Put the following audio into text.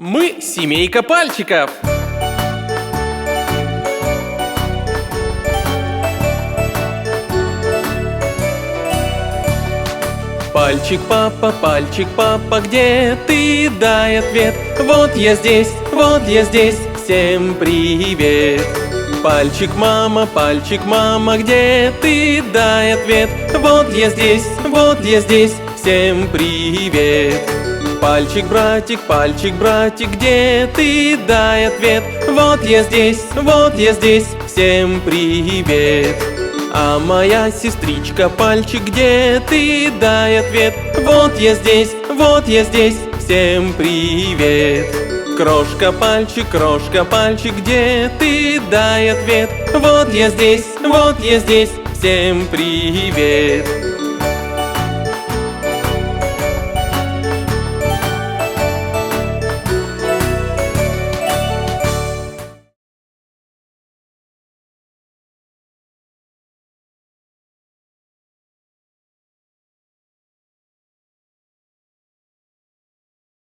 Мы семейка пальчиков. Пальчик папа, где ты? Дай ответ. Вот я здесь, всем привет. Пальчик мама, где ты? Дай ответ. Вот я здесь, всем привет. Пальчик братик, где ты? Дай ответ. Вот я здесь, всем привет. А моя сестричка пальчик, где ты? Дай ответ. Вот я здесь, всем привет. Крошка пальчик, где ты? Дай ответ. Вот я здесь, всем привет.